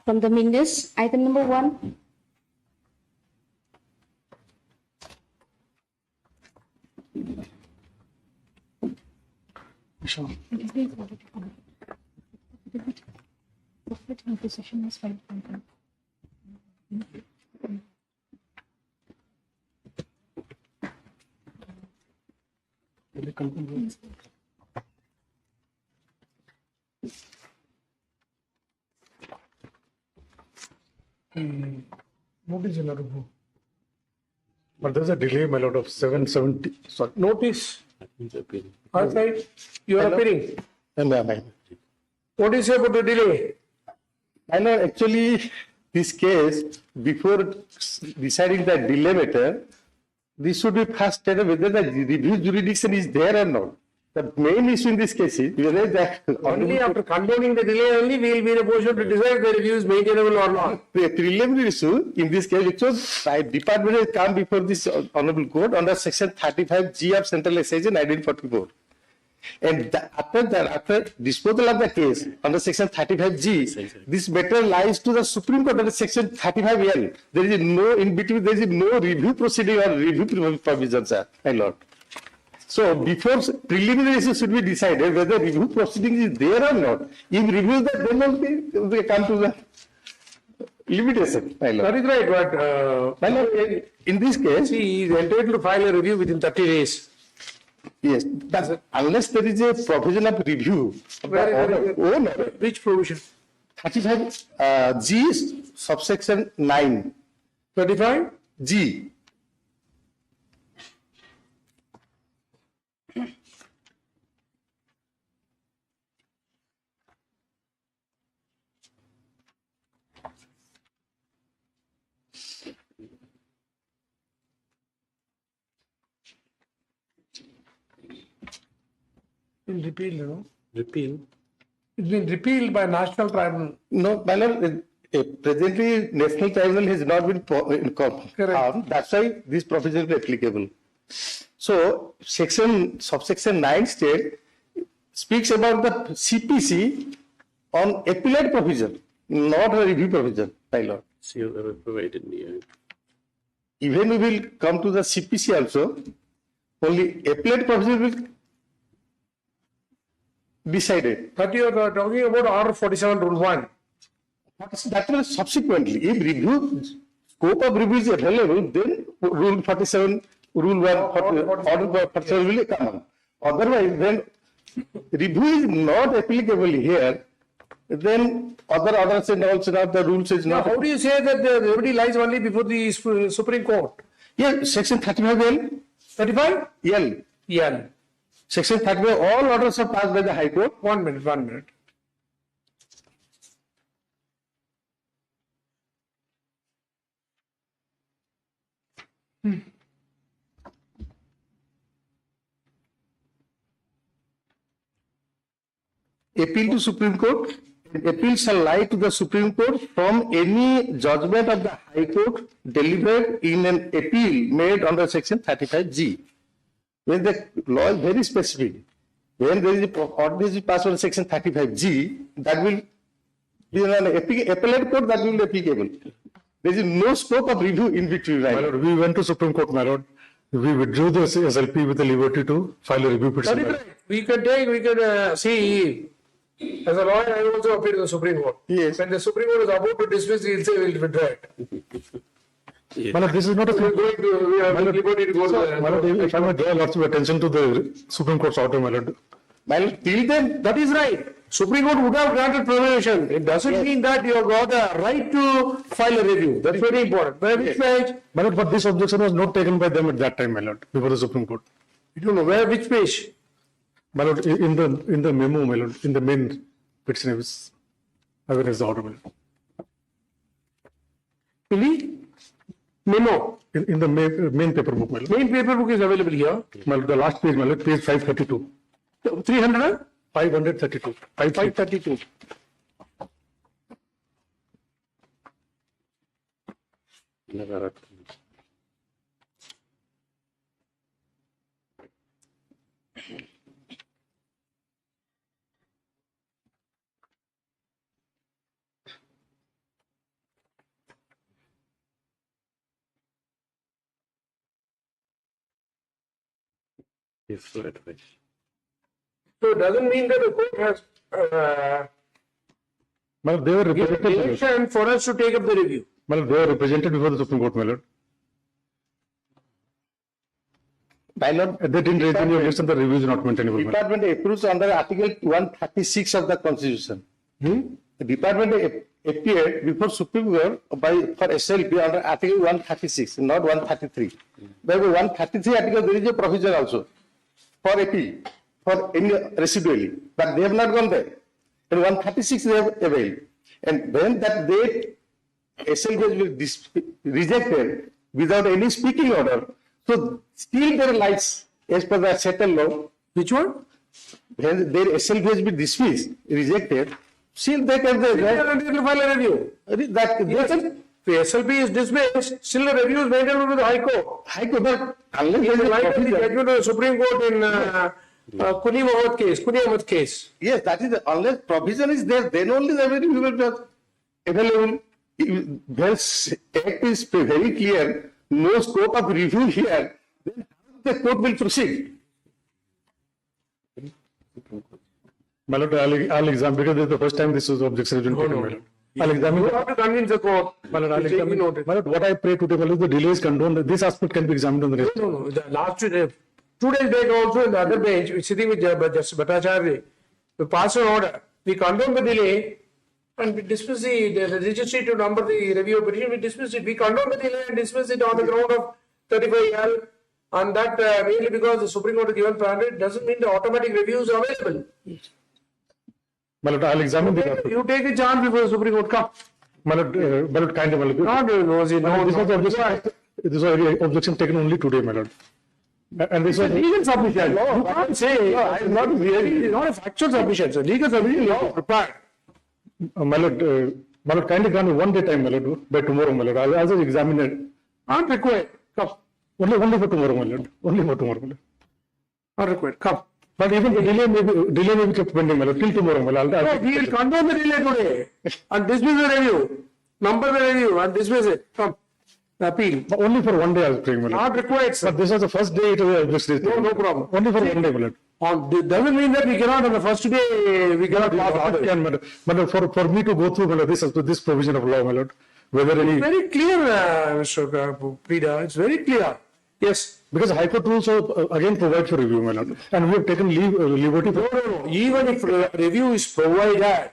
from the witness. Item number 1. Sure. Notice in a review. But there's a delay, my lord, of 770. Sorry. Notice. Outside, you are appearing. What is about the delay? I know actually this case, before deciding the delay matter, this should be first stated whether the review jurisdiction is there or not. The main issue in this case is whether that Only after condoning the delay only we will be in a position to decide the review is maintainable or not. the preliminary issue in this case, which was department has come before this honorable court under section 35G of Central Excise 1944. And after disposal of the case under section 35G, this matter lies to the Supreme Court under section 35L. There is no in between. There is no review proceeding or review provision, sir, my lord. So before preliminary issue should be decided whether review proceeding is there or not. If review that, then only they come to the limitation, my lord. That is right, but My lord, in this case, he is entitled to file a review within 30 days. yes, but unless there is a provision of review of the owner, Which provision? 35 G subsection 9 35? G. Been repealed, you know. Repeal. It's been repealed by National Tribunal. No, my lord, presently National Tribunal has not been Correct. that's why this provision is applicable. So subsection 9 state speaks about the CPC on appellate provision, not a review provision, my lord. See, you ever provided me. Even we will come to the CPC also, only appellate provision will decided. But you are talking about Order 47 Rule 1. That will subsequently, if review, scope of review is available, then Rule 47, Rule 1, Order 47 will come on. Otherwise, when review is not applicable here, then other orders and also not the rules is Now, not. how do you say that the remedy lies only before the Supreme Court? Yeah, section 35L, 35? L. Yeah. Section 35, all orders are passed by the High Court. 1 minute, 1 minute. Appeal to Supreme Court. Appeal shall lie to the Supreme Court from any judgment of the High Court delivered in an appeal made under section 35G. When the law is very specific, when there is a order passed under section 35G, that will be an appellate court that will be applicable. There is no scope of review in between. My Right? lord, we went to Supreme Court, my lord. We withdrew the SLP with the liberty to file a review That petition. is right. We can see, as a lawyer, I also appeal to the Supreme Court. Yes. When the Supreme Court is about to dismiss, he will say, we will withdraw it. My lord, this is not a. We have the liberty to go to My lord, if I may draw lots of attention to the Supreme Court's order, my lord. Till then, That is right. Supreme Court would have granted prohibition. It doesn't mean that you have got the right to file a review. That's very important. By which page? My lord, but this objection was not taken by them at that time, my lord, before the Supreme Court. You don't know where, which page? My lord, in the memo, my lord, in the main petition, I was aware as the order, my lord. In the memo. In the main paper book, my lord. Main paper book is available here. My lord, the last page, my lord, page 532. 300? 532. 532. Yes, right. So it doesn't mean that the court has Well, they were represented. direction for us to take up the review. Well, they were represented before the Supreme Court, my lord. My lord, They didn't raise any objection. The review is not maintainable. my lord. Department approves under Article 136 of the Constitution. The Department appeared before Supreme Court for SLP under Article 136, not 133. By the 133 article, there is a provision also for appeal, for any residually, but they have not gone there. In 136, they have availed. And when that date, SLP will be rejected without any speaking order, so still there lies, as per the settled law, Which one? when their SLP has been dismissed, rejected, still they can They are unable to file a review. that Yes, the SLP is dismissed, still the review is maintained with the High Court. High Court, but unless It is there is a like the provision- judgment of the Supreme Court in Kuni case. yes, that is unless provision is there, then only the review will be available. If their act is very clear, no scope of review here, then how the court will proceed. My lord, I'll examine because this is the first time this was objection has been taken, my lord. I'll examine. You have to convince the court. My lord, I'll to take examine. notice. My lord, what I pray today, my lord, the delay is condoned. This aspect can be examined on the rest. No. The last 2 days back also in the other bench, we're sitting with Justice Bhattacharya, we pass an order, we condone the delay and we dismiss the registry to number the review petition, we dismiss it. We condone the delay and dismiss it on the ground of 35L, and that mainly because the Supreme Court has given priority, doesn't mean the automatic review is available. My lord, I'll examine the aspect. You take a chance before the Supreme Court comes. My lord, kind of, my lord. Not nosy, no. This was the objection. This was objection taken only today, my lord. And this was Legal submission. You can't say, it's not really, not a factual submission, so legal submission is prepared. my lord, kindly grant me 1 day time, my lord, by tomorrow, my lord. I'll just examine it. Not required. Come. Only for tomorrow, my lord. Only for tomorrow, my lord. Not required. Come. But even the delay may be kept pending, my lord, till tomorrow, my lord. No, we will condone the delay today and dismiss the review. Number the review and dismiss it. Come. The appeal. But only for 1 day I was praying, my lord. Not required, sir. But this was the first day it was objection. No problem. Only for 1 day, my lord. Doesn't mean that we cannot on the first day, we cannot pass orders. Yeah, my lord. My lord, for me to go through, my lord, this provision of law, my lord, whether any, Very clear, Mr. Prida. It's very clear. Yes. because High Court rules again provide for review, my lord. And we have taken liberty for. No. Even if review is provided,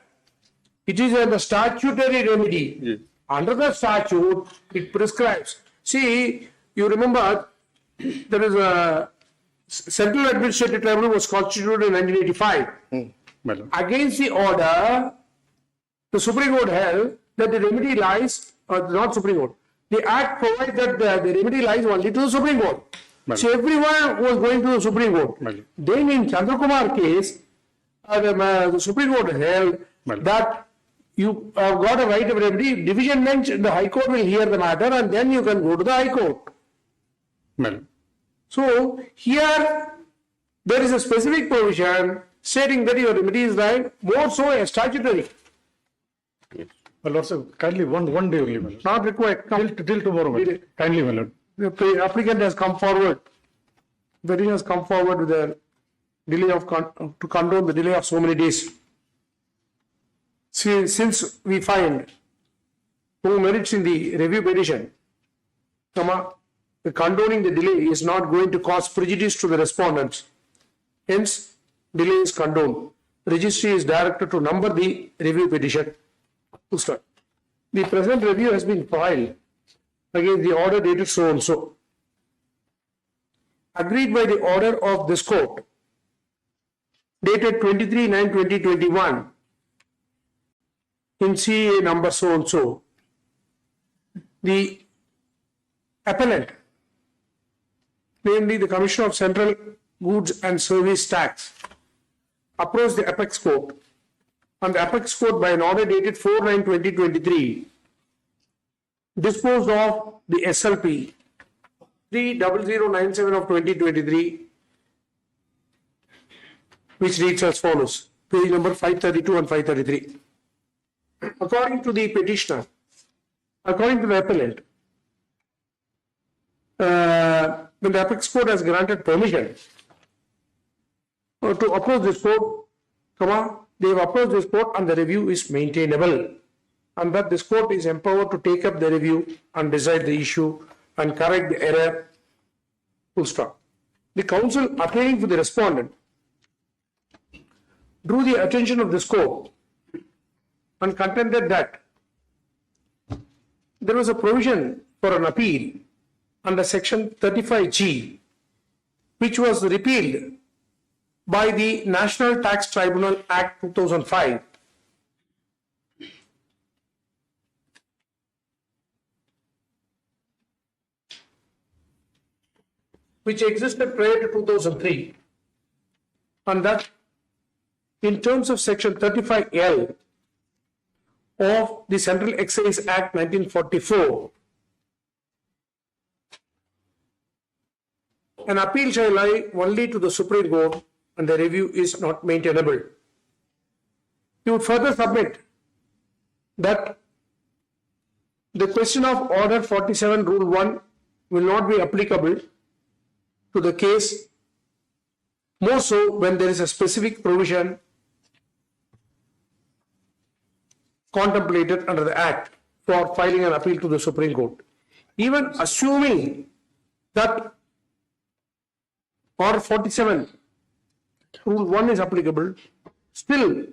it is a statutory remedy. Yes. Under the statute, it prescribes. See, you remember there is a Central Administrative Tribunal was constituted in 1985. My lord. Against the order, the Supreme Court held that the remedy lies, not Supreme Court, the Act provides that the remedy lies only to the Supreme Court. Right. So everyone was going to the Supreme Court. Right. Then in Chandrakumar case, the Supreme Court held Right. that you have got a right of remedy. Division bench, the High Court will hear the matter and then you can go to the High Court. My lord. So here there is a specific provision stating that your remedy is right, more so a statutory, My lord, sir, kindly one day only, my lord. not required. Till tomorrow, my lord. Kindly, my lord. The applicant has come forward, the petitioner has come forward with a delay of to condone the delay of so many days. See, since we find who merits in the review petition, the condoning the delay is not going to cause prejudice to the respondents. Hence, delay is condoned. Registry is directed to number the review petition. Full stop. The present review has been filed against the order dated so and so. Agreed by the order of this court, dated 23/9/2021, in CA number so and so. The appellant, namely the Commissioner of Central Goods and Service Tax, approached the Apex Court, and the Apex Court, by an order dated 4/9/2023, disposed of the SLP 30097 of 2023, which reads as follows, page number 532 and 533. According to the petitioner, according to the appellant, when the Apex Court has granted permission to approach this court, they have approached this court and the review is maintainable, and that this court is empowered to take up the review and decide the issue and correct the error, full stop. The counsel appearing for the respondent drew the attention of this court and contended that there was a provision for an appeal under section 35G, which was repealed by the National Tax Tribunal Act 2005. Which existed prior to 2003, and that in terms of section 35L of the Central Excise Act 1944, an appeal shall lie only to the Supreme Court and the review is not maintainable. You would further submit that the question of Order 47 Rule 1 will not be applicable to the case, more so when there is a specific provision contemplated under the Act for filing an appeal to the Supreme Court. Even assuming that Order 47 Rule 1 is applicable, still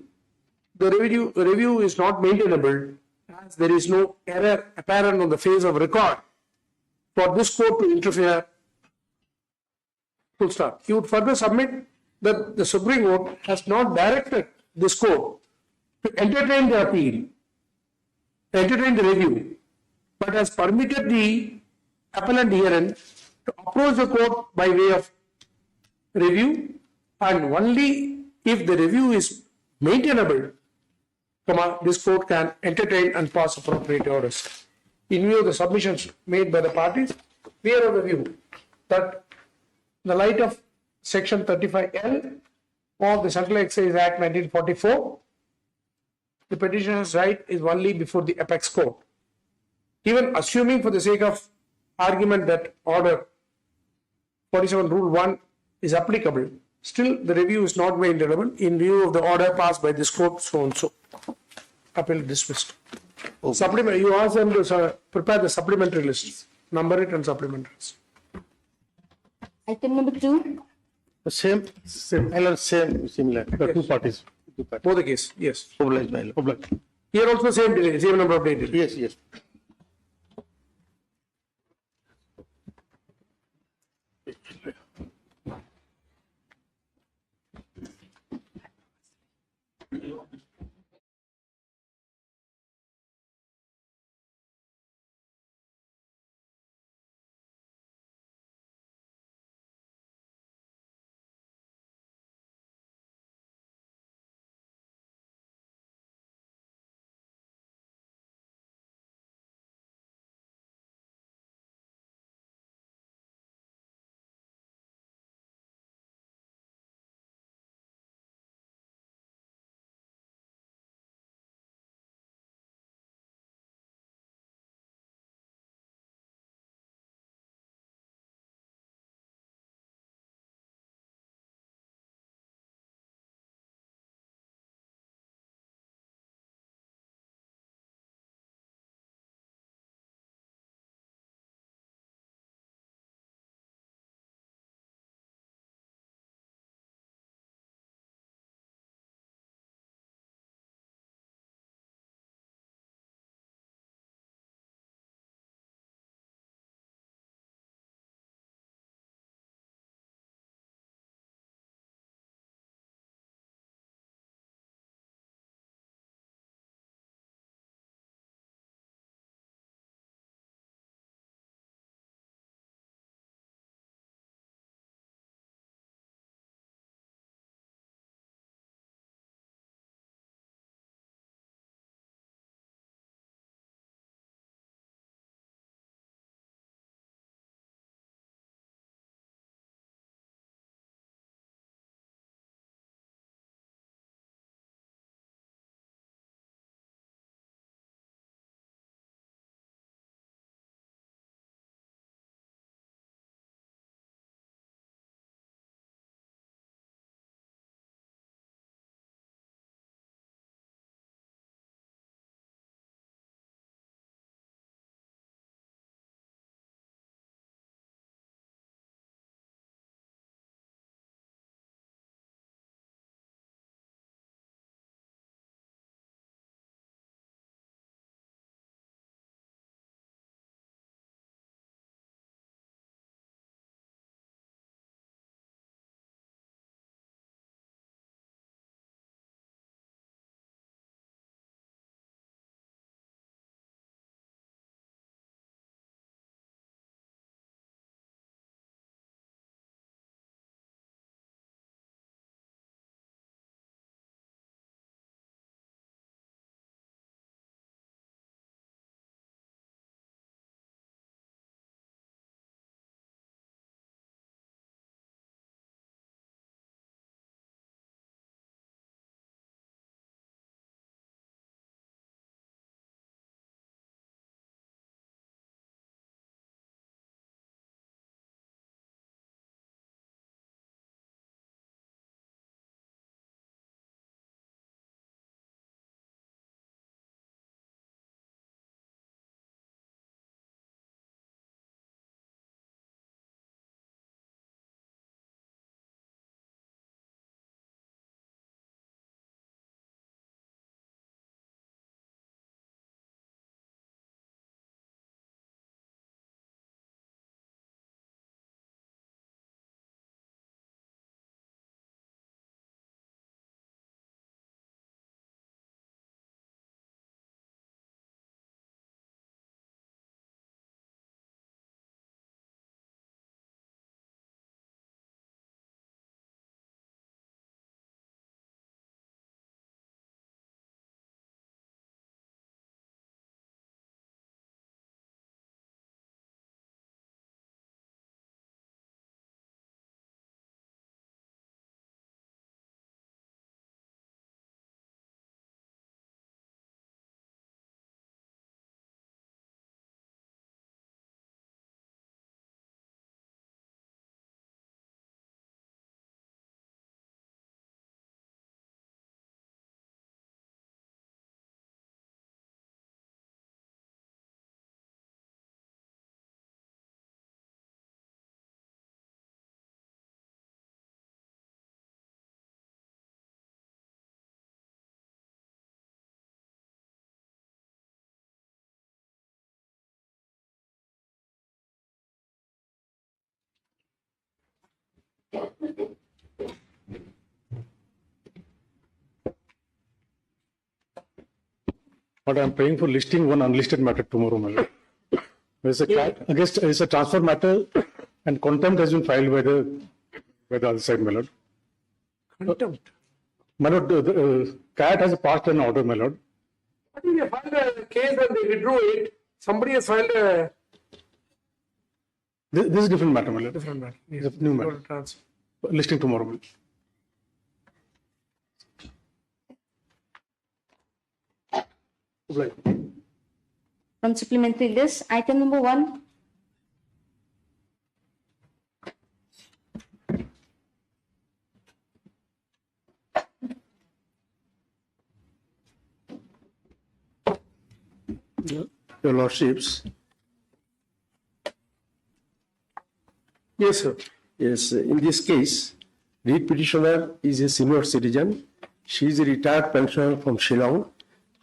the review is not maintainable, as there is no error apparent on the face of record for this court to interfere. Full stop. You would further submit that the Supreme Court has not directed this court to entertain the appeal, entertain the review, but has permitted the appellant herein to approach the court by way of review, and only if the review is maintainable, this court can entertain and pass appropriate orders. In view of the submissions made by the parties, we are of the view that in the light of section 35L of the Central Excise Act 1944, the petitioner's right is only before the apex court. Even assuming for the sake of argument that Order 47 Rule 1 is applicable, still the review is not maintainable in view of the order passed by this court, so and so. Appeal dismissed. Supplement, you ask them to prepare the supplementary lists, number it and supplementaries. Item number 2. Same, similar. The two parties. Both the case, yes. Obliged, my lord. Obliged. Here also same delay, same number of days. Yes, yes. But I'm paying for listing one unlisted matter tomorrow, my lord. There's a it's a transfer matter, and contempt has been filed by the other side, my lord. Contempt. My lord, the CAT has passed an order, my lord. What if they filed a case and they withdrew it? Somebody has filed a This is a different matter, my lord. different matter. Yes. It's a new matter. Transfer. Listing tomorrow, my lord. From supplementary list, item number 1. Your Lordships. Yes, sir. Yes, in this case, lead petitioner is a senior citizen. She is a retired pensioner from Shillong.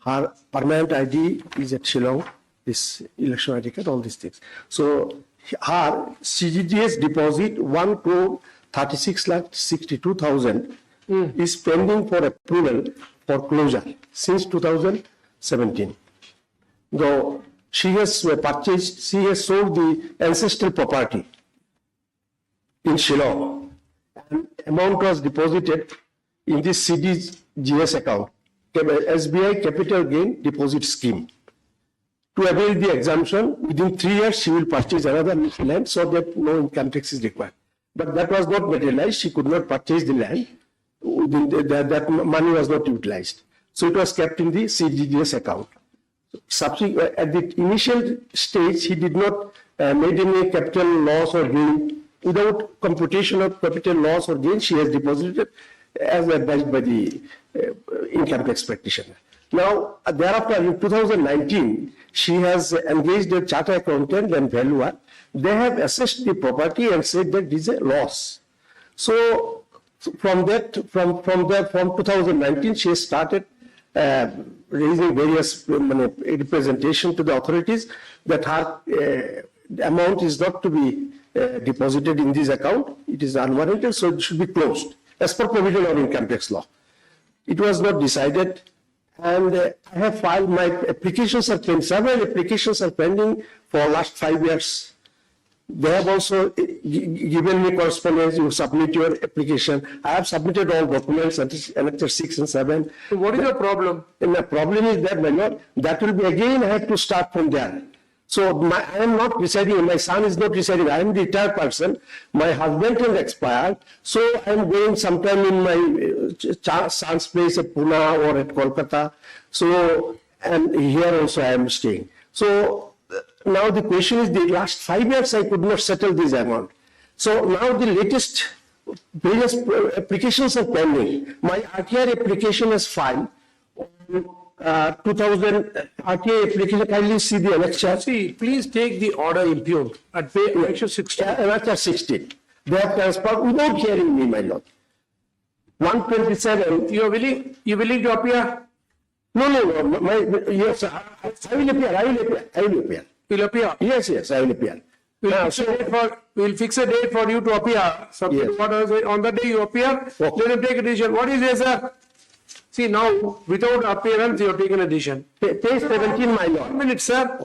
Her permanent ID is at Shillong, this election ID card, all these things. So her CGTS deposit 1,36,62,000 is pending for approval for closure since 2017. Though she has sold the ancestral property in Shillong, and amount was deposited in this CDGS account, SBI Capital Gain Deposit Scheme. To avail the exemption, within 3 years, she will purchase another land so that no income tax is required. But that was not materialized. She could not purchase the land. That money was not utilized. So it was kept in the CDGS account. At the initial stage, he did not make any capital loss or gain. Without computation of capital loss or gain, she has deposited as advised by the income tax practitioner. Now, thereafter, in 2019, she has engaged a chartered accountant and valuer. They have assessed the property and said that it is a loss. So, from 2019, she has started raising various representation to the authorities that her amount is not to be deposited in this account. It is unwarranted, so it should be closed as per provision of income tax law. It was not decided, and I have filed my applications are pending. Several applications are pending for last 5 years. They have also given me correspondence. You submit your application. I have submitted all documents, Annexure 6 and 7. So what is the problem? And the problem is that, my lord, that will be again, I have to start from there. So I am not residing, my son is not residing, I am a retired person, my husband has expired, so I am going sometime in my son's place at Pune or at Kolkata, so, and here also I am staying. So now the question is, the last 5 years I could not settle this amount. So now the latest various applications are pending. My RTR application is filed. 2000 RTA application, kindly see the annexure. See, please take the order impugned at page annexure 16. Annexure 16. They have transferred without hearing me, my lord. 127. You are willing to appear? No. Yes, I will appear. You'll appear. Yes, I will appear. We'll fix a date for you to appear. Yes. On the day you appear, let him take a decision. What is this, sir? See, now, without appearance, you have taken a decision. Page 17, my lord. 1 minute, sir.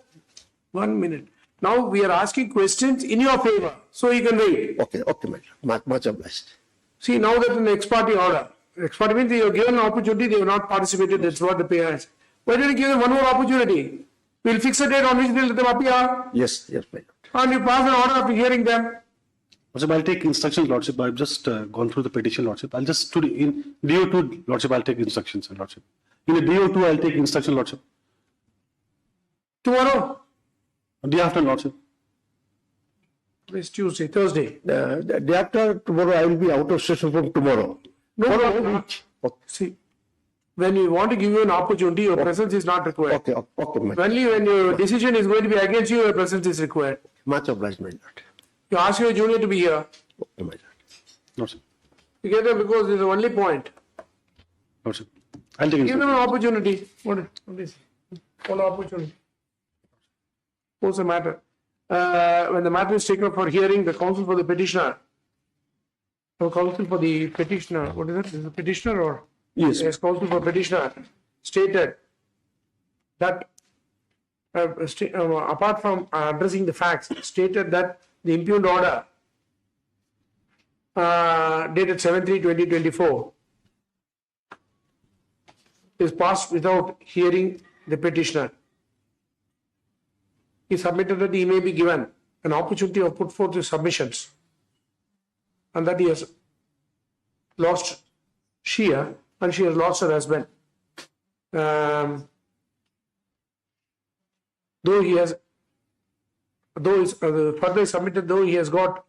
1 minute. Now, we are asking questions in your favor, so you can read. Okay, my lord. Much obliged. See, now that in the ex parte order, ex parte means you are given an opportunity, they have not participated, that's what the payer has. Why don't you give them one more opportunity? We'll fix a date on which they'll let them appear. Yes, my lord. And you pass an order after hearing them. Lordship, I'll take instructions, Lordship. I've just gone through the petition, Lordship. I'll just, in DO2, Lordship, I'll take instructions, Lordship. In the DO2, I'll take instruction, Lordship. Tomorrow? Day after, Lordship. It's Tuesday, Thursday. The day after tomorrow, I will be out of session from tomorrow. No. See, when we want to give you an opportunity, your presence is not required. Okay, my lord. Only when your decision is going to be against you, your presence is required. Much obliged, my lord. You ask your junior to be here. Okay, my lord. Lordship. Together, because it's the only point. Lordship. I'll take Give instructions. them an opportunity. What is one opportunity? What's the matter? When the matter is taken up for hearing, the counsel for the petitioner So counsel for the petitioner, what is it? Is it the petitioner or? Yes. Yes, counsel for petitioner stated that apart from addressing the facts, stated that the impugned order dated 7/3/2024 is passed without hearing the petitioner. He submitted that he may be given an opportunity of put forth his submissions and that he has lost Shia and she has lost her husband. Though he has, further submitted, though he has got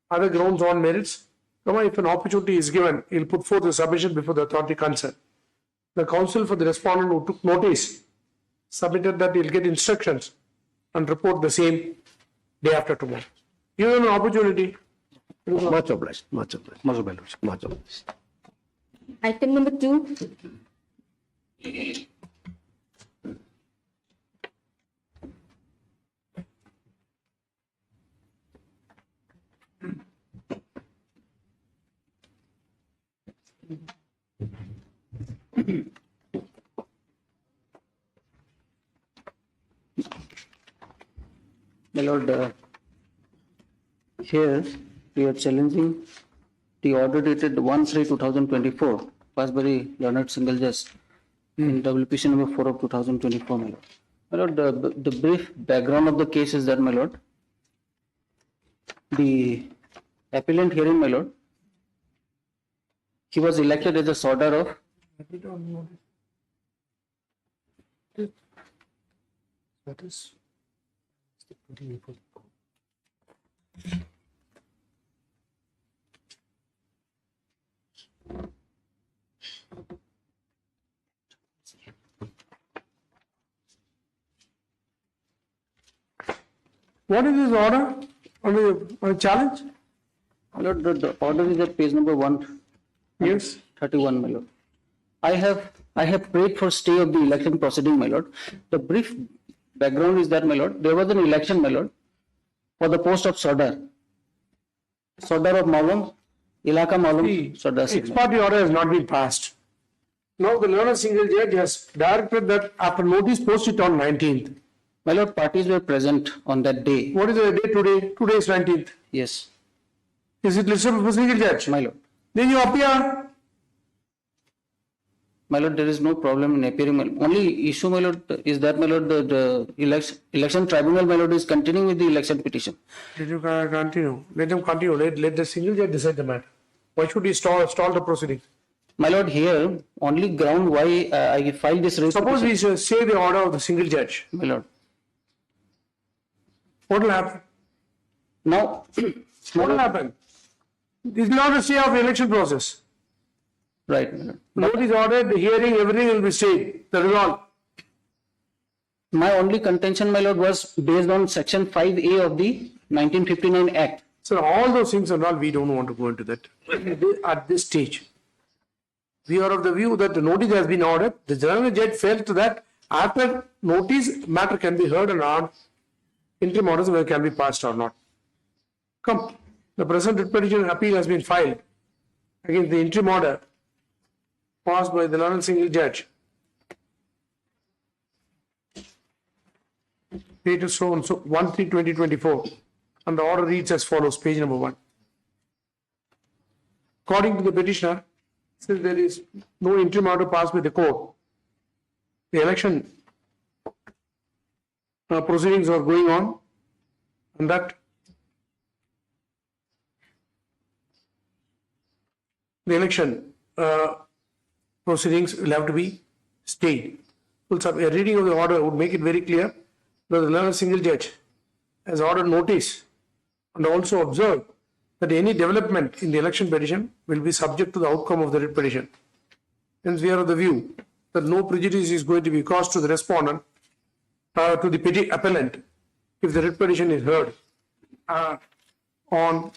other grounds on merits, if an opportunity is given, he'll put forth the submission before the authority concerned. The counsel for the respondent who took notice submitted that he'll get instructions and report the same day after tomorrow. Give him an opportunity. Much obliged. Much obliged. Much obliged. Much obliged. Item number 2. My lord, here we are challenging the order dated 1/3/2024 passed by the learned single judge in WPC number 4 of 2024, my lord. My lord, the brief background of the case is that, my lord, the appellant hearing, my lord, he was elected as a sorter of That is. What is this order on the challenge? My lord, the order is at page number 131, Yes. my lord. I have prayed for stay of the election proceeding, my lord. The brief background is that, my lord, there was an election, my lord, for the post of Sardar. Sardar of Malum, Ilaka Malum, Sardar The ex Singh. parte order has not been passed. Now the learned single judge has directed that after notice post it on 19th. My lord, parties were present on that day. What is the date today? Today is 19th. Yes, Is it listed for single judge? my lord. Then you appear. My lord, there is no problem in appearing. Only issue, my lord, is that, my lord, the election tribunal, my lord, is continuing with the election petition. Let him continue. Let him continue. Let the single judge decide the matter. Why should he stall the proceedings? My lord, here, only ground why I filed this writ Suppose petition, we say the order of the single judge. my lord. What will happen? Now, What will happen? This is not a stay of election process. right, my lord. Notice ordered, the hearing, everything will be stayed. That is all. My only contention, my lord, was based on section 5A of the 1959 Act. So all those things and all, we don't want to go into that at this stage. We are of the view that the notice has been ordered. The general judge felt that after notice, matter can be heard or not. Interim orders can be passed or not. Come, the present writ petition appeal has been filed against the interim order passed by the learned single judge. Dated so and so 1/3/2024, and the order reads as follows, page number 1. According to the petitioner, since there is no interim order passed by the court, the election proceedings are going on, and that the election proceedings will have to be stayed. A reading of the order would make it very clear that the learned single judge has ordered notice and also observed that any development in the election petition will be subject to the outcome of the writ petition. Hence, we are of the view that no prejudice is going to be caused to the respondent, to the appellant, if the writ petition is heard on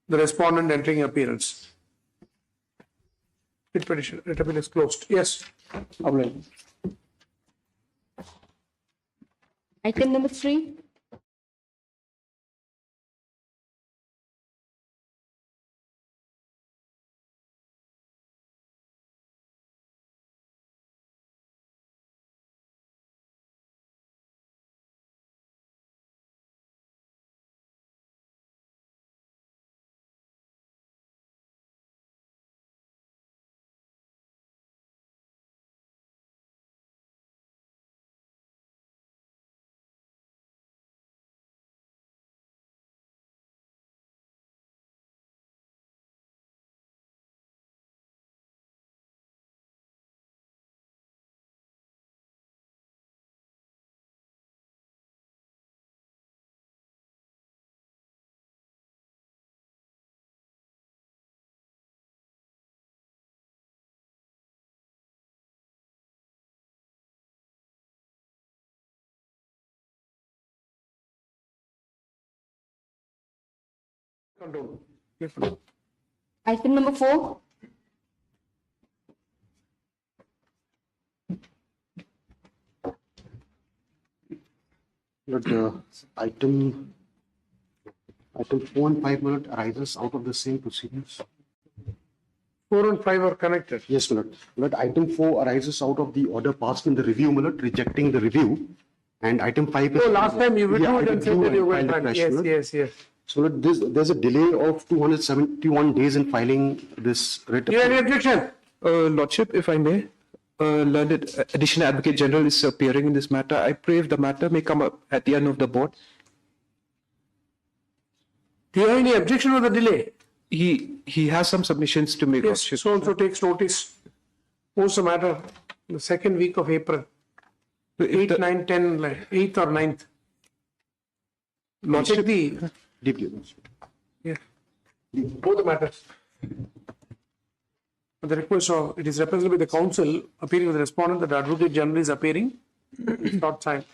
the respondent entering appearance. Writ petition, writ appeal is closed. Yes. Obliged. Item number 3. Control. Item number 4. But item 4 and 5, my lord, arises out of the same proceedings. 4 and 5 are connected. Yes, my lord. My lord, item 4 arises out of the order passed in the review, my lord, rejecting the review. And item 5 is. So last time you withdrew it and said that you were filed going afresh, Yes, my lord. yes. So my lord, there's a delay of 271 days in filing this writ. You have any objection? Lordship, if I may, learned Additional Advocate General is appearing in this matter. I pray if the matter may come up at the end of the board. Do you have any objection to the delay? He has some submissions to make. Yes, Lordship. so and so takes notice. What's the matter? The second week of April. If 8, the- 9, 10, like 8th or 9th. Check the, Deeply, lordship. yeah, both the matters. At the request of, it is represented by the counsel appearing with the respondent that the Advocate General is appearing. Short time.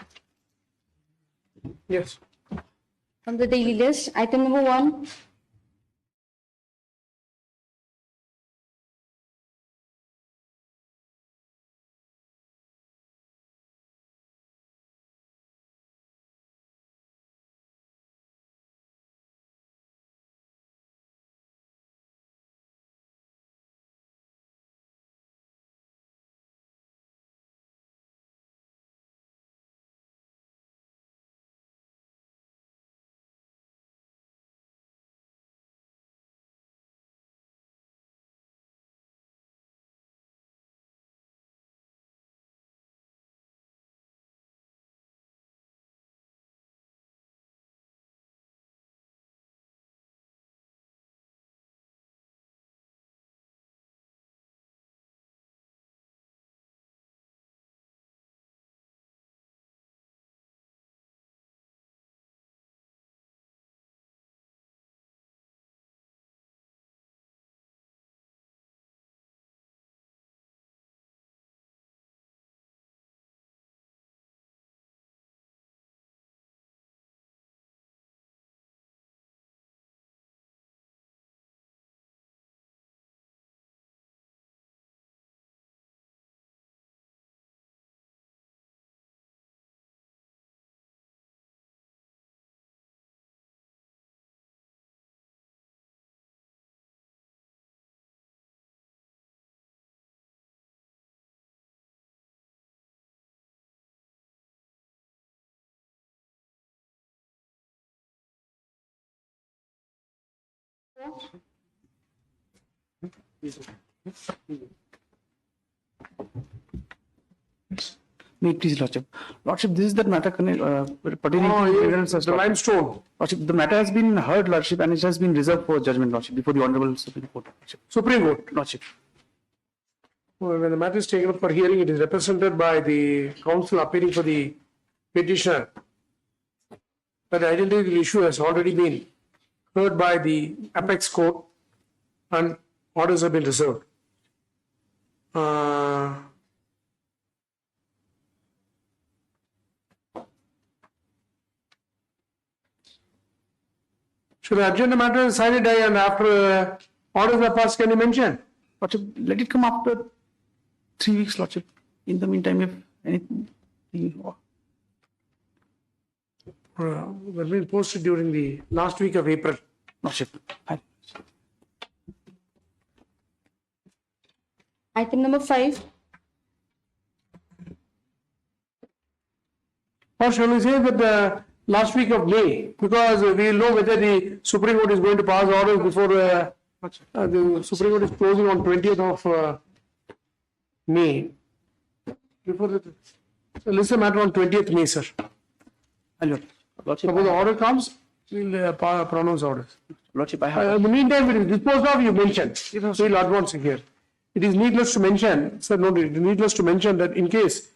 Yes. From the daily list, item number 1. May it please, Lordship. Lordship, this is that matter pertaining Oh, to yes, evidence as the limestone. Lordship, the matter has been heard, Lordship, and it has been reserved for judgment, Lordship, before the Honorable Supreme Court, Lordship. Supreme Court. Lordship. When the matter is taken up for hearing, it is represented by the counsel appearing for the petitioner. But the identical issue has already been heard by the apex court and orders have been reserved. Should the agenda matter is decided and after orders are passed, can you mention? Lordship, let it come after 3 weeks, Lordship. In the meantime, if anything, Were being posted during the last week of April. Lordship. Item number 5. Or shall we say that last week of May, because we will know whether the Supreme Court is going to pass orders before the Supreme Court is closing on 20th of May. Before the, so list the matter on 20th May, sir. Lordship, Suppose the order comes, we will pronounce orders. Lordship, I have. In the meantime, it is disposed of, you mentioned. So we'll advance it here. It is needless to mention, sir, no, it is needless to mention that in case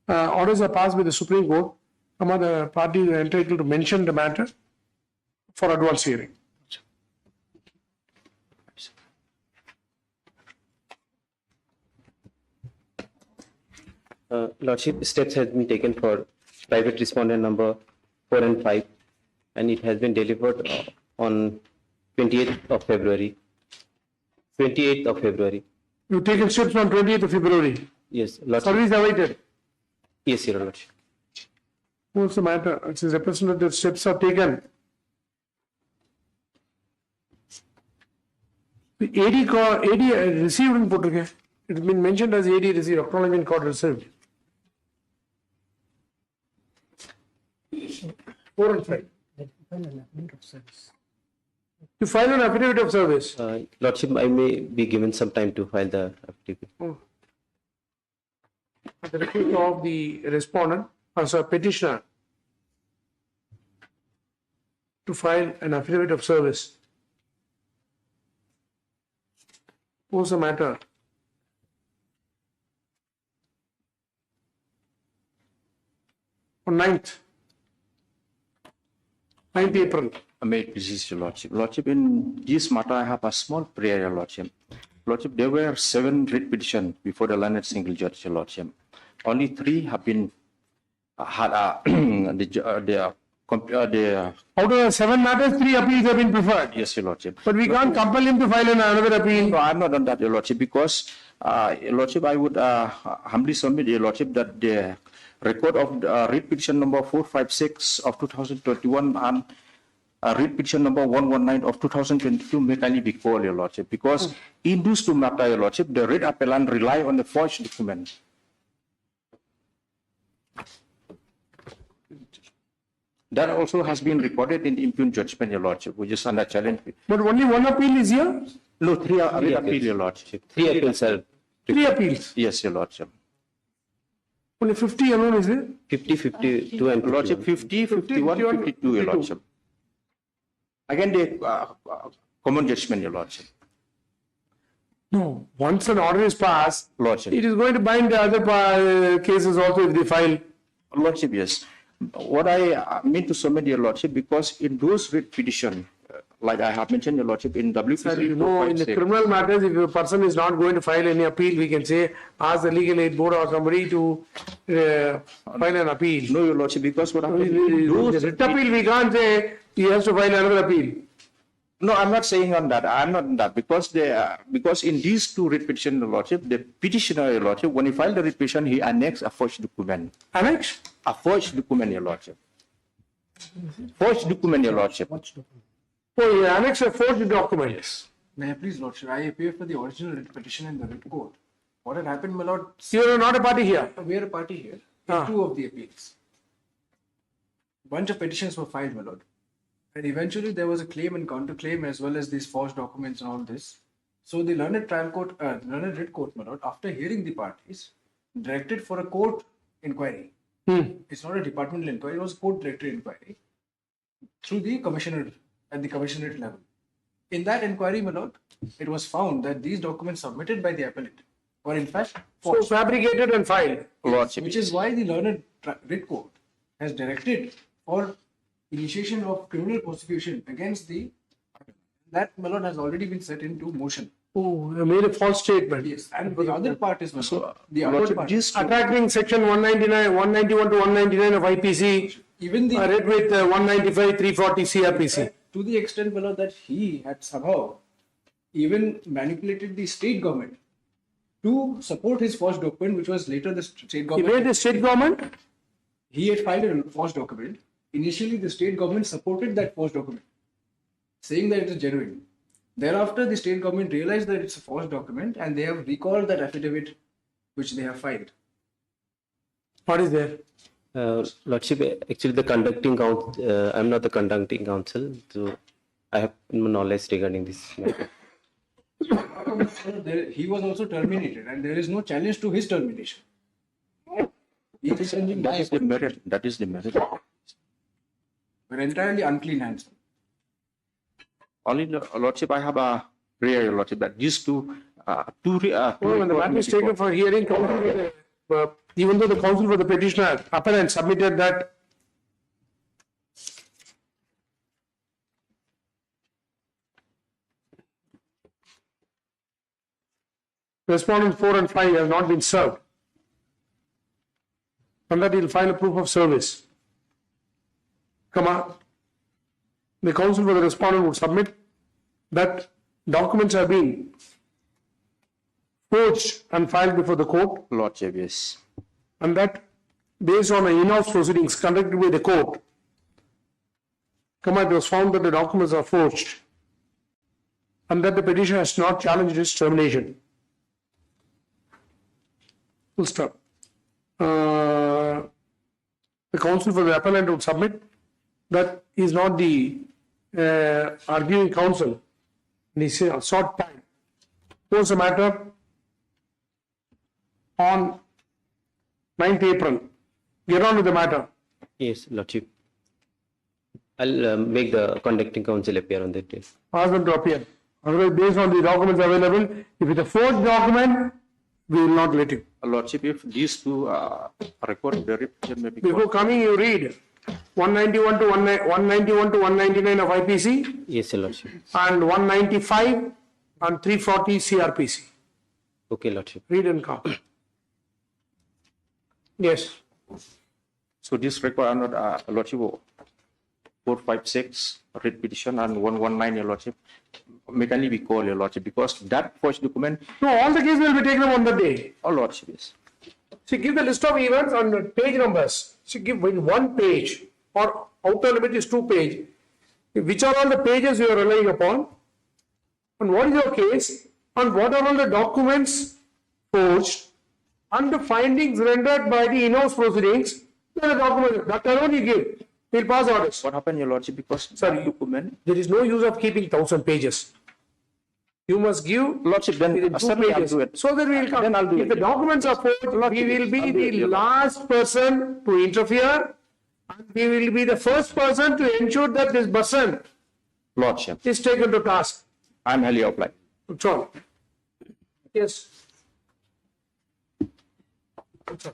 orders are passed by the Supreme Court, some other party is entitled to mention the matter for advance hearing. Lordship, steps has been taken for private respondent number 4 and 5, and it has been delivered on 28th of February. 28th of February. You've taken steps on 28th of February. Yes, Lordship. Service awaited. Yes, Your Lordship. What's the matter? It says representative steps are taken. The AD received in Portuguese. It's been mentioned as AD received, acknowledgement court received. 4 and 5. You file an affidavit of service. Lordship, I may be given some time to file the affidavit. At the request of the respondent, as a petitioner, to file an affidavit of service. What's the matter? On 9th April. May it please Your Lordship. Lordship, in this matter, I have a small prayer, Your Lordship. Lordship, there were 7 writ petitions before the learned single judge, Your Lordship. Only 3 have been had Out of 7 matters, 3 appeals have been preferred. yes, Your Lordship. But we can't compel him to file another appeal. No, I have not done that, Your Lordship, because, Your Lordship, I would humbly submit, Your Lordship, that the record of writ petition number 456 of 2021 and writ petition number 119 of 2022 may kindly be called, Your Lordship, because in those 2 matters, Your Lordship, the writ appellant rely on the forged document. That also has been recorded in the impugned judgment, Your Lordship, which is under challenge. But only 1 appeal is here? No, 3 appeal, Your Lordship. 3 appeals are 3 appeals. Yes, Your Lordship. Only 50 alone is there? 50, 52 and Your Lordship, 50, 51, 52, Your Lordship. Again, the common judgment, Your Lordship. No. Once an order is passed, Lordship. it is going to bind the other cases also if they file. Lordship, yes. What I mean to submit, Your Lordship, because in those writ petition, like I have mentioned, Your Lordship, in WPC, You know, in the criminal matters, if a person is not going to file any appeal, we can say, ask the legal aid board or somebody to file an appeal. No, Your Lordship, because what happened, The writ appeal, we can't say he has to file another appeal. no, I'm not saying on that. I'm not on that because because in these 2 writ petition, Your Lordship, the petitioner, Your Lordship, when he filed the writ petition, he annexed a forged document. Annex? A forged document, Your Lordship. Forged document, Your Lordship. Oh, he annexed a forged document. Yes. May I please, Lordship, I appear for the original writ petition in the writ court. What had happened, my Lord, You are not a party here. we are a party here in 2 of the appeals. Bunch of petitions were filed, my Lord. And eventually there was a claim and counterclaim as well as these forged documents and all this. So the learned trial court, learned writ court, my Lord, after hearing the parties, directed for a court inquiry. It's not a departmental inquiry, it was a court directed inquiry through the commissioner at the commissionerate level. In that inquiry, my Lord, it was found that these documents submitted by the appellate were in fact So forged, fabricated and filed. Lordship. which is why the learned writ court has directed for initiation of criminal prosecution against the that, my Lord, has already been set into motion. Oh, you made a false statement. Yes, and the other part is, my Lord, the other Lordship, part, this Attracting section 199, 191 to 199 of IPC, even the read with 195, 340 CRPC. to the extent, my Lord, that he had somehow even manipulated the state government to support his forged document, which was later the state He government. made the state government? He had filed a forged document. Initially, the state government supported that forged document, saying that it is genuine. Thereafter, the state government realized that it's a forged document and they have recalled that affidavit which they have filed. What is there? Lordship, actually the conducting counsel, I'm not the conducting counsel, so I have no knowledge regarding this matter. He was also terminated and there is no challenge to his termination. He is challenging that my is the appointment. merit. That is the merit. We're entirely unclean hands. Only, Lordship, I have a prayer, Your Lordship, that these 2 When the matter is taken for hearing, even though the counsel for the petitioner, appellant, submitted that respondent 4 and 5 have not been served, and that he will file a proof of service. The counsel for the respondent would submit that documents have been forged and filed before the court, Lordship, yes. and that based on the in-house proceedings conducted by the court, it was found that the documents are forged and that the petitioner has not challenged its termination. Full stop. The counsel for the appellant would submit that he is not the arguing counsel in this short time. Post the matter on 9th April. Get on with the matter. Yes, Lordship. I'll make the conducting counsel appear on that day. Ask them to appear. Otherwise, based on the documents available, if it's a forged document, we will not let you. Lordship, if these two record verification may be Before coming, you read 191 to 199 of IPC Yes, Lordship. and 195 and 340 CRPC. Okay, Lordship. Read and come. Yes. So this record under Lordship 456 writ petition and 119, your Lordship, mechanically we call your Lordship because that forged document, No, all the cases will be taken on the day. oh Lordship, yes. See, give the list of events and page numbers. See, give in 1 page or outer limit is 2 page. Which are all the pages you are relying upon? And what is your case? And what are all the documents forged? And the findings rendered by the in-house proceedings. Then the document, that alone you give. We'll pass orders. What happened, your Lordship, because Sorry, that document, there is no use of keeping 1,000 pages. You must give Lordship, then within 2 certainly I'll pages. do it. So that we will come. Then I'll do If it, the yeah. documents are forged, we will be I'll do it, the yeah. last person to interfere. And we will be the first person to ensure that this person Lordship, is taken to task. I'm highly obliged. That's all. Yes. That's all.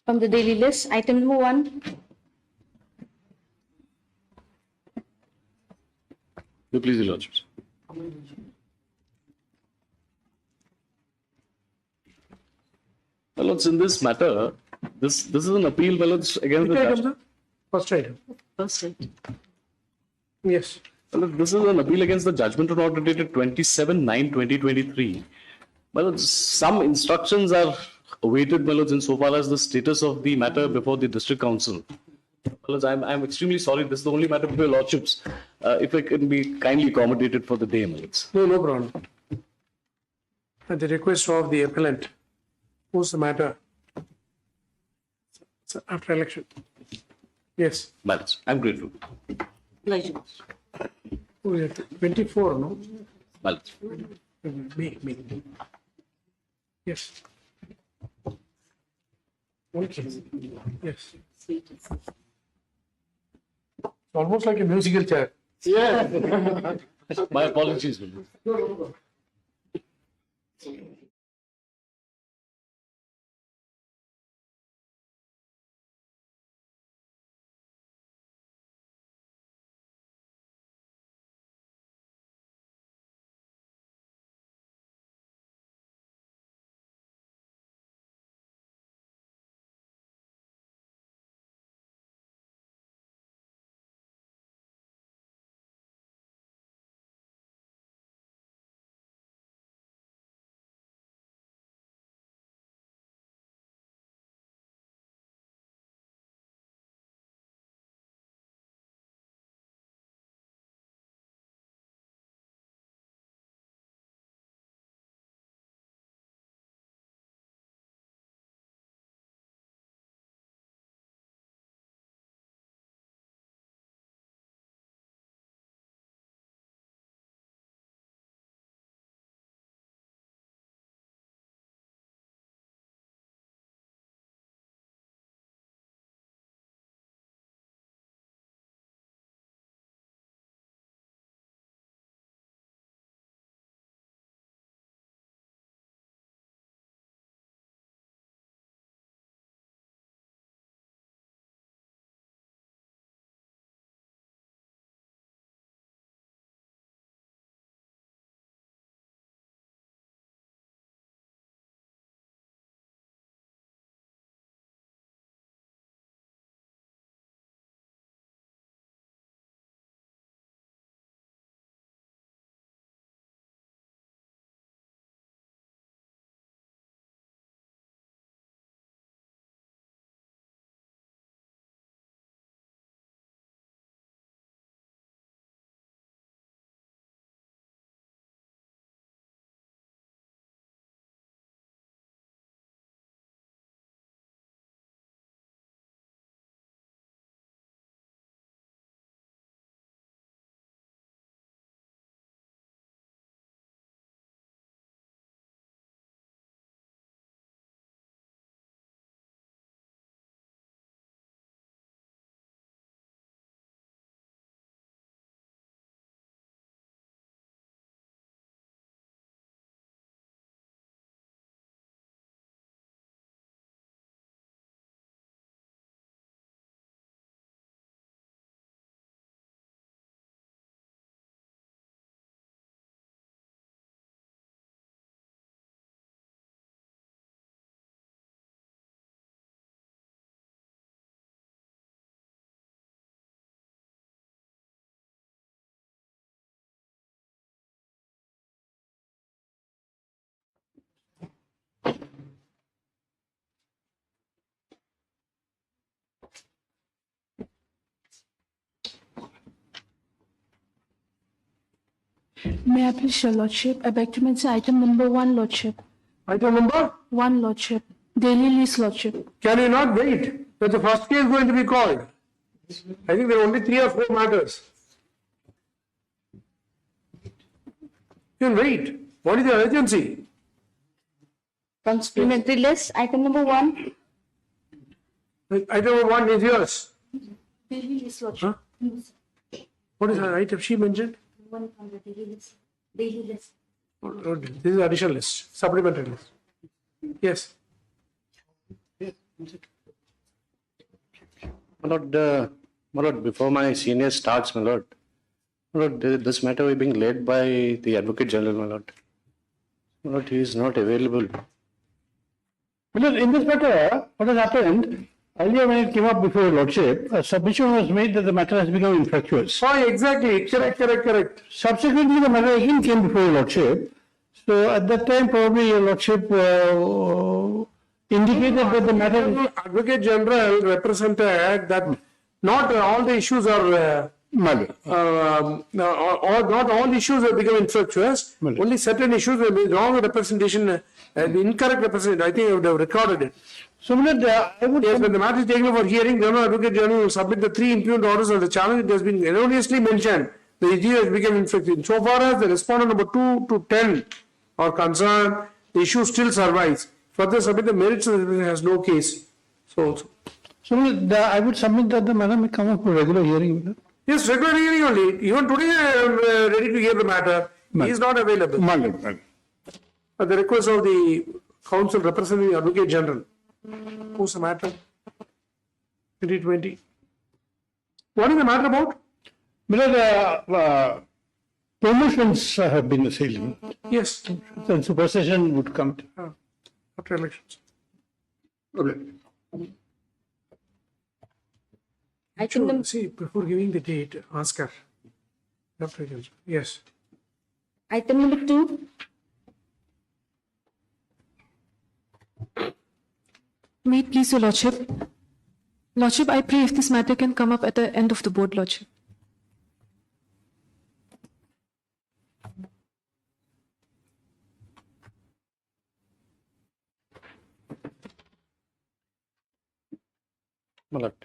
From the daily list, item number 1. You please, Your Lordships. My lords, in this matter, this is an appeal, my lords, against the Which item, judge. sir? First item. First right. Yes. My lord, this is an appeal against the judgment on order dated 27/9/2023. My lords, some instructions are awaited, my lords, insofar as the status of the matter before the district council. My lords, I'm extremely sorry. This is the only matter before your lordships. If I can be kindly accommodated for the day, my lords. No problem. At the request of the appellant, who's the matter? So after election. Yes. My lords, I'm grateful. Pleasure. Who is it? 24, no? My lords. Me. Yes. Okay. Yes. It's almost like a musical chair. Yeah. My apologies, my lords. May I please, Your Lordship? I beg to mention item number 1, Lordship. Item number? 1, Lordship. Daily list, Lordship. Can you not wait? That the first case is going to be called. I think there are only 3 or 4 matters. You can wait. What is the urgency? From supplementary list, item number 1. Item number 1 is yours. Daily list, Lordship. What is the item she mentioned? One from the daily list. Daily list. This is additional list, supplementary list. Yes. My lord, before my senior starts, my lord, this matter is being led by the Advocate General, my lord. My lord, he is not available. Because in this matter, what has happened, earlier when it came up before your lordship, a submission was made that the matter has become infructuous. Oh, exactly. Correct. Subsequently, the matter again came before your lordship. So at that time, probably your lordship indicated that the matter... Advocate General represented that not all the issues are... not all issues have become infructuous. Only certain issues have been wrong representation, incorrect representation. I think I would have recorded it. So, I would yes, when the matter is taken for hearing, the Advocate General will submit the 3 impugned orders of the challenge. It has been erroneously mentioned the issue has become infructuous. So far as the respondent number 2 to 10 are concerned, the issue still survives. Further submit the merits of the has no case. So I would submit that the matter may come up for regular hearing. Yes, regular hearing only. Even today I am ready to hear the matter. He is not available. At the request of the counsel representing the Advocate General. Who's the matter? 2020. What is the matter about? Because promotions have been assailed. Yes. And supersession would come after elections. Okay. See, before giving the date, ask her. Yes. Item number 2. May it please your lordship. Lordship, I pray if this matter can come up at the end of the board, lordship.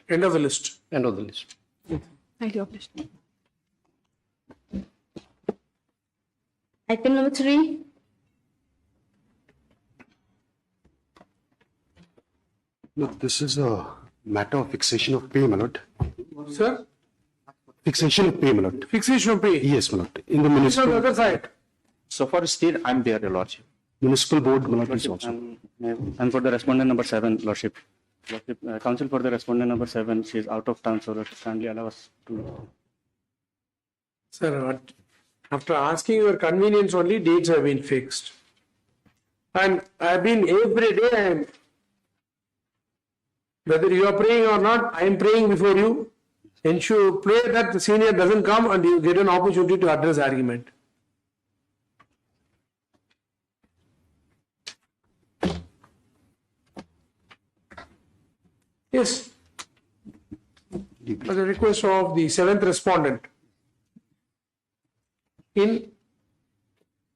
End of the list. End of the list. Highly obliged. Item number 3. Look, this is a matter of fixation of pay, my lord. Sir? Fixation of pay, my lord. Fixation of pay? Yes, my lord. In the On the municipal, other side. So far, still I'm there, Your Lordship. municipal board, my lord, is also. And for the respondent number 7, lordship. Counsel for the respondent number 7, she is out of town, so kindly allow us to. Sir, after asking your convenience only, dates have been fixed. And I've been every day, whether you are praying or not, I am praying before you. Ensure, pray that the senior doesn't come and you get an opportunity to address argument. Yes. At the request of the 7th respondent. In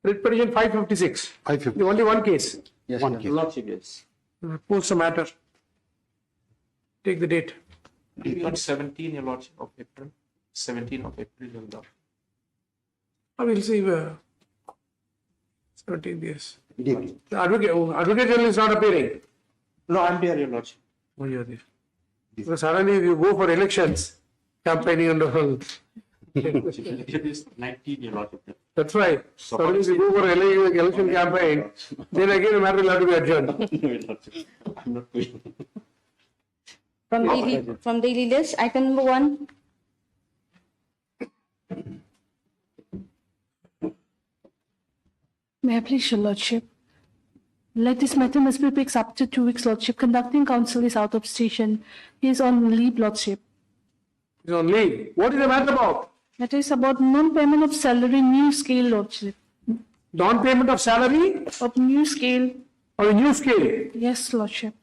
writ petition 556. 550. Only one case. Yes, One sir. case. Lordship, yes. Post the matter. Take the date. On 17, Your Lordship, of April. 17 of April, Your Lordship. I will see 17th, yes. Indeed. The Advocate General is not appearing. No, I'm there, Your Lordship. Oh, you are there. Because suddenly if you go for elections, campaigning and all. Election is 19, Your Lordship. That's right. Suddenly if you go for election campaign, then again the matter will have to be adjourned. No, Your Lordship. I'm not going. From daily list, item number 1. May I please your lordship? Let this matter must be fixed up to 2 weeks, lordship. Conducting counsel is out of station. He is on leave, lordship. He's on leave. What is the matter about? Matter is about non-payment of salary, new scale, lordship. Non-payment of salary Of new scale. or a new scale? Yes, lordship.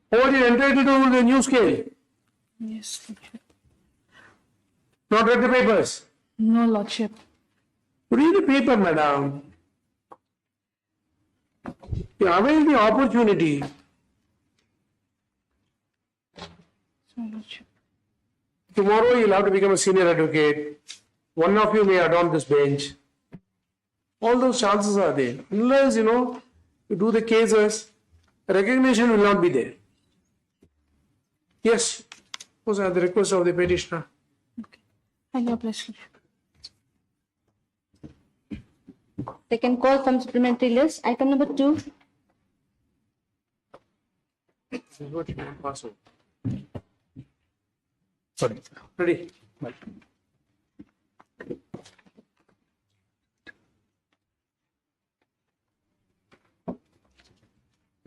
What is entitled to the new scale? Yes, lordship. Not read the papers. No, lordship. Read the paper, madam. You avail the opportunity. So, lordship. Tomorrow you'll have to become a senior advocate. One of you may adorn this bench. All those chances are there. Unless, you do the cases, recognition will not be there. Yes. Those are the requests of the petitioner. Okay. Highly obliged, lordship. Second call from supplementary list. Item number 2. Sorry. Ready? My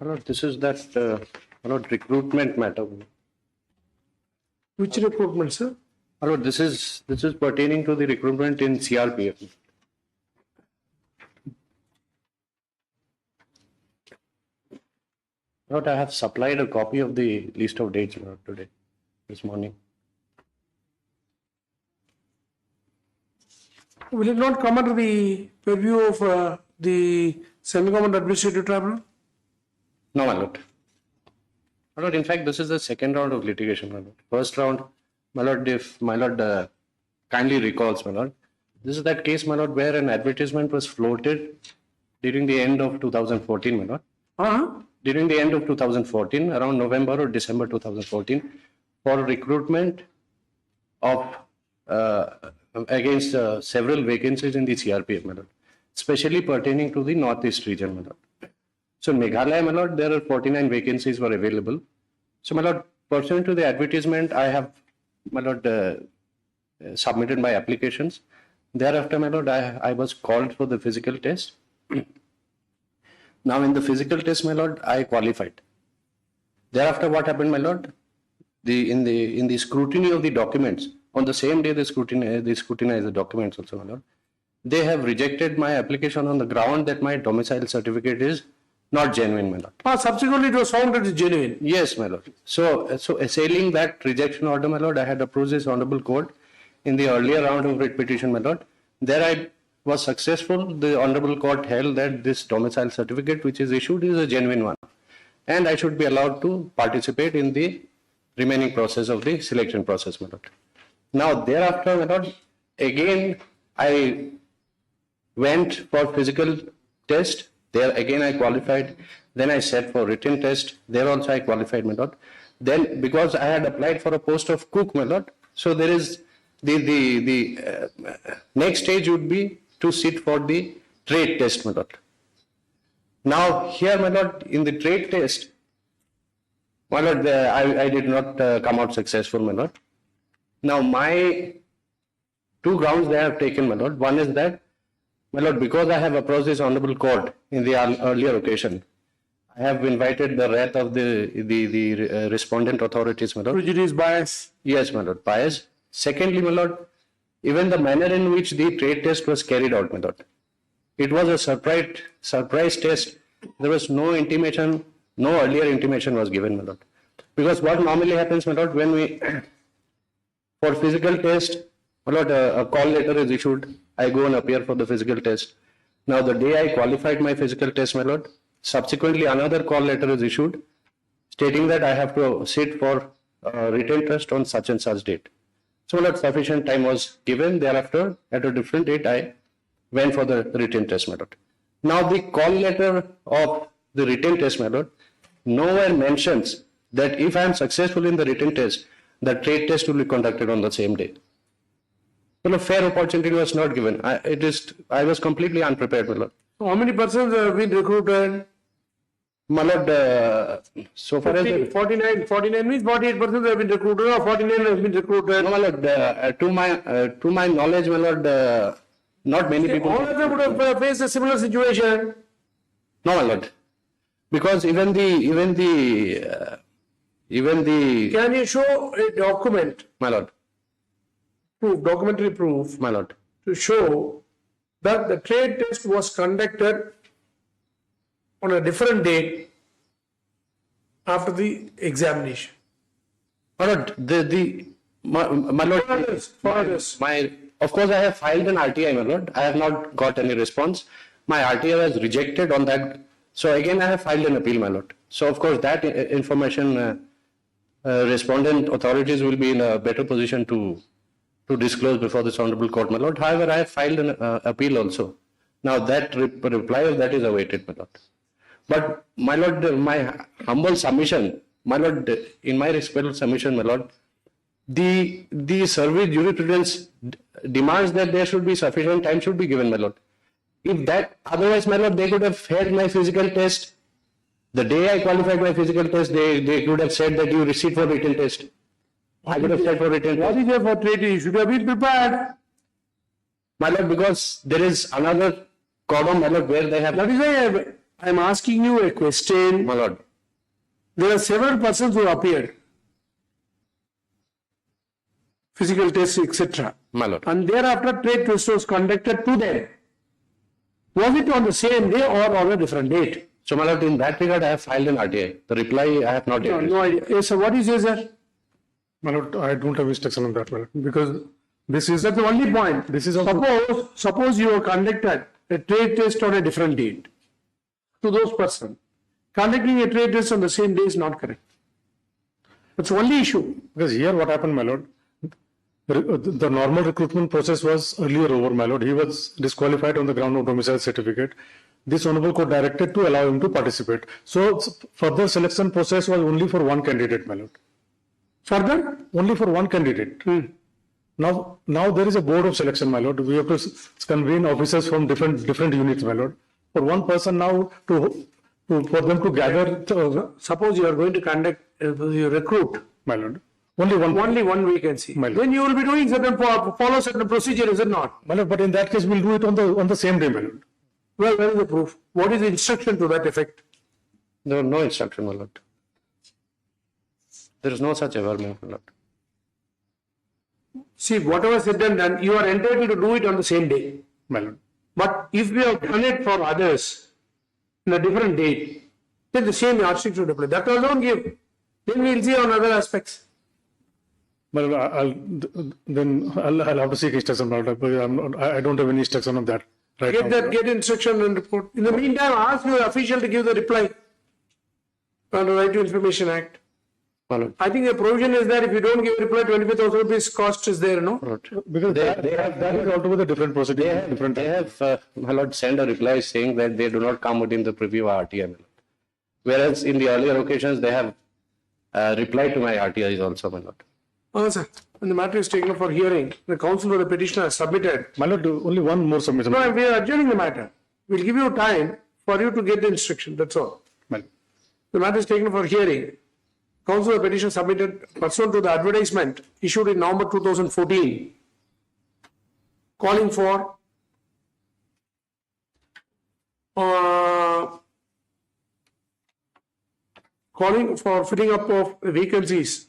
lord, this is that, my lord, recruitment matter. Which recruitment, sir? My lord, this is pertaining to the recruitment in CRPF. My lord, I have supplied a copy of the list of dates, my lord, today, this morning. Will it not come under the purview of the Semi-Government Administrative Tribunal? No, my lord. My lord, in fact, this is the second round of litigation, my lord. First round, my lord, if my lord kindly recalls, my lord, this is that case, my lord, where an advertisement was floated during the end of 2014, my lord. During the end of 2014, around November or December 2014, for recruitment of against several vacancies in the CRPF, my lord, especially pertaining to the Northeast region, my lord. So Meghalaya, my lord, there are 49 vacancies were available. So, my lord, pursuant to the advertisement, I have, my lord, submitted my applications. Thereafter, my lord, I was called for the physical test. Now, in the physical test, my lord, I qualified. Thereafter, what happened, my lord? In the scrutiny of the documents, on the same day they scrutinize the documents also, my lord. They have rejected my application on the ground that my domicile certificate is not genuine, my lord. Subsequently, it was found that it's genuine. Yes, my lord. So assailing that rejection order, my lord, I had approached this honorable court in the earlier round of writ petition, my lord. There I was successful. The honorable court held that this domicile certificate which is issued is a genuine one, and I should be allowed to participate in the remaining process of the selection process, my lord. Now thereafter, my lord, again I went for physical test. There again I qualified. Then I set for written test. There also I qualified, my lord. Then because I had applied for a post of cook, my lord, so there is the next stage would be to sit for the trade test, my lord. Now here, my lord, in the trade test, my lord, I did not come out successful, my lord. Now my two grounds they have taken, my lord. One is that, my lord, because I have approached this honorable court in the earlier occasion, I have invited the wrath of the respondent authorities, my lord. Prejudice, bias. Yes, my lord, bias. Secondly, my lord, even the manner in which the trade test was carried out, my lord. It was a surprise test. There was no intimation, no earlier intimation was given, my lord. Because what normally happens, my lord, when we, for physical test, my lord, a call letter is issued. I go and appear for the physical test. Now, the day I qualified my physical test, my lord, subsequently another call letter is issued stating that I have to sit for written test on such and such date. So, my lord, sufficient time was given. Thereafter, at a different date, I went for the written test, my lord. Now, the call letter of the written test, my lord, nowhere mentions that if I am successful in the written test, the trade test will be conducted on the same day. Well, a fair opportunity was not given. I was completely unprepared, my lord. How many persons have been recruited? My lord, so far as 49 means 48 persons have been recruited, or 49 have been recruited. No, my lord, to my knowledge, my lord, not many people. All of them would have faced a similar situation. No, my lord, because even the. Can you show a document? My lord. Documentary proof, my lord, to show that the trade test was conducted on a different date after the examination. My lord, my lord, of course, I have filed an RTI, my lord. I have not got any response. My RTI was rejected on that. So again, I have filed an appeal, my lord. So of course, that information, respondent authorities will be in a better position to disclose before this honorable court, my lord. However, I have filed an appeal also. Now that reply of that is awaited, my lord. But my lord, my humble submission, my lord, in my respectful submission, my lord, the service jurisprudence demands that there should be sufficient time should be given, my lord. If that, otherwise, my lord, they could have had my physical test. The day I qualified my physical test, they could have said that you receipt for written test. I could have said for written What test. is there for treaty? You should have been prepared. My lord, because there is another column, my lord, where they have, That is why I am asking you a question. my lord. There are several persons who appeared. Physical tests, etc. My lord. And thereafter trade test was conducted to them. Was it on the same day or on a different date? So, my lord, in that regard, I have filed an RTI. The reply I have not yet. No idea. Yes, sir. What is yours, sir? My lord, I don't have instruction on that, my lord, because this is, That's the only point. this is also, Suppose you have conducted a trade test on a different date to those persons. Conducting a trade test on the same day is not correct. That's the only issue. because here what happened, my lord, the normal recruitment process was earlier over, my lord. He was disqualified on the ground of domicile certificate. This honorable court directed to allow him to participate. So further selection process was only for one candidate, my lord. Further? Only for one candidate. Now there is a board of selection, my lord. We have to convene officers from different units, my lord. For one person now for them to gather, Suppose you are going to conduct, you recruit my lord. Only one vacancy. My lord. Then you will be doing follow certain procedure, is it not? my lord, but in that case we'll do it on the same day, my lord. Well, where is the proof? What is the instruction to that effect? There was no instruction, my lord. There is no such ever, my lord. See, whatever said and done, you are entitled to do it on the same day. My lord. But if we have done it for others in a different date, then the same yardstick should apply. That alone give. Then we will see on other aspects. Well, I'll have to seek instruction, my lord, because I don't have any instruction on that right now. Get instruction and report. In the meantime, ask your official to give the reply on the Right to Information Act. My lord. I think the provision is that if you don't give reply, 25,000 rupees cost is there, no? Because that is altogether different procedure. They have, my lord, sent a reply saying that they do not come within the preview of RTI, my lord. Whereas in the earlier occasions, they have replied to my RTIs also, my lord. Oh, sir. When the matter is taken up for hearing, the counsel or the petitioner has submitted. My lord, only one more submission. No, we are adjourning the matter. We'll give you time for you to get the instruction, that's all. My lord. The matter is taken up for hearing. Counsel or petition submitted pursuant to the advertisement issued in November 2014, calling for fitting up of vacancies,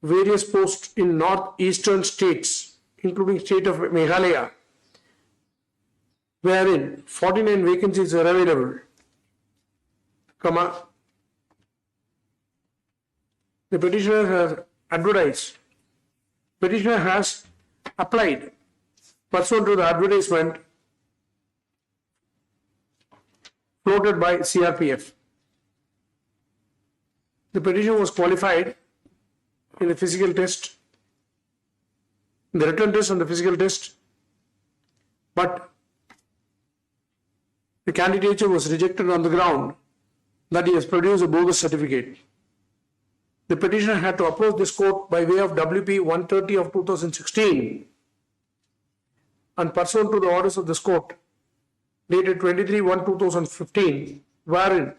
various posts in northeastern states, including state of Meghalaya, wherein 49 vacancies are available, the petitioner has advertised. Petitioner has applied pursuant to the advertisement floated by CRPF. The petitioner was qualified in the physical test, in the written test and the physical test, but the candidature was rejected on the ground that he has produced a bogus certificate. The petitioner had to approach this court by way of WP 130 of 2016 and pursuant to the orders of this court dated 23/1/2015, wherein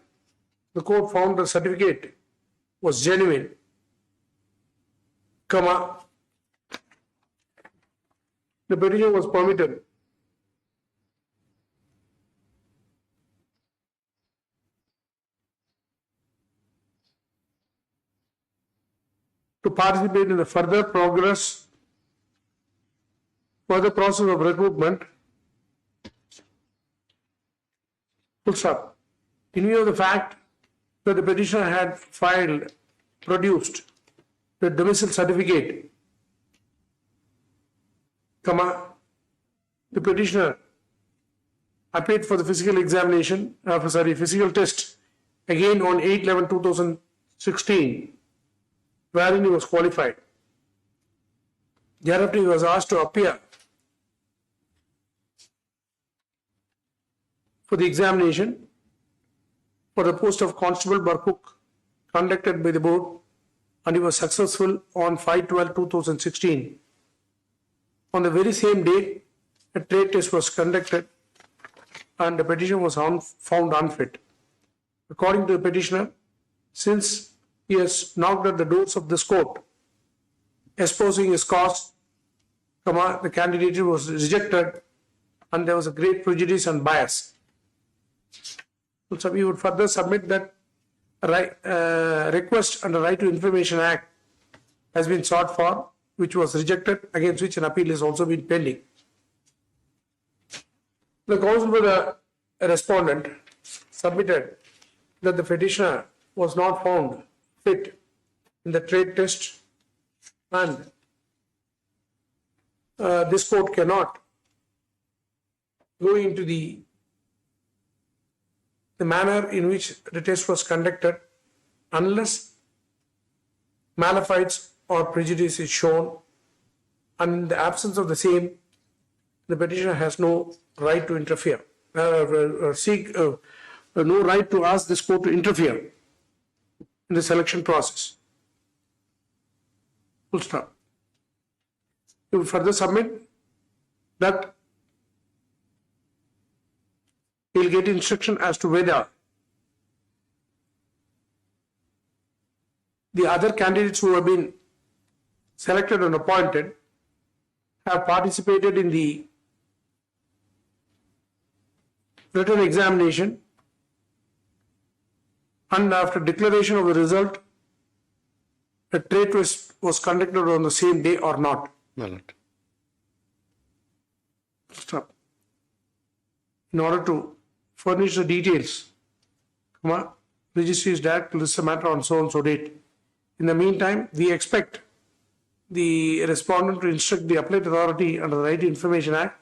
the court found the certificate was genuine, the petitioner was permitted to participate in the further process of recruitment. Full stop. In view of the fact that the petitioner had produced the domicile certificate, the petitioner appeared for the physical test again on 8/11/2016, wherein he was qualified. Thereafter, he was asked to appear for the examination for the post of Constable Barcook conducted by the board, and he was successful on 5/12/2016. On the very same day, a trade test was conducted and the petition was found unfit. According to the petitioner, since he has knocked at the doors of this court, espousing his cause, the candidate was rejected and there was a great prejudice and bias. So we would further submit that a request under Right to Information Act has been sought for, which was rejected, against which an appeal has also been pending. The counsel for the respondent submitted that the petitioner was not found fit in the trade test and this court cannot go into the manner in which the test was conducted unless malefice or prejudice is shown, and in the absence of the same, the petitioner has no right to interfere, no right to ask this court to interfere in the selection process. Full stop. We will further submit that he will get instruction as to whether the other candidates who have been selected and appointed have participated in the written examination, and after declaration of the result, the trade test was conducted on the same day or not. Stop. In order to furnish the details, registry is direct to this matter on so and so date. In the meantime, we expect the respondent to instruct the Appellate Authority under the Right to Information Act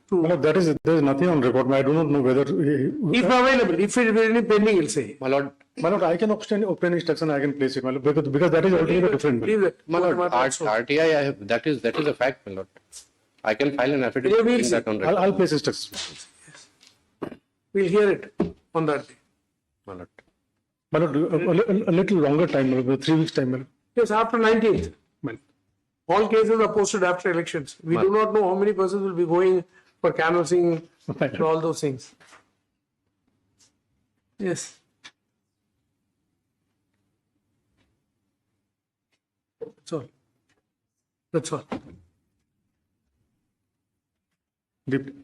to, there is nothing on record. I do not know whether if available, if it is any pending, he'll say. My lord, I can obtain instruction. I can place it, my lord, because that is altogether different. Leave that. My lord, RTI, I have, that is a fact, my lord. I can file an affidavit. Yeah, we'll putting that on record. I'll place instruction. We'll hear it on that day. My lord. My lord, a little longer time, my lord, 3 weeks time, my lord. Yes, after 19th. Well, All cases are posted after elections. We do not know how many persons will be going for canvassing and all those things. Yes. That's all. That's all. deep.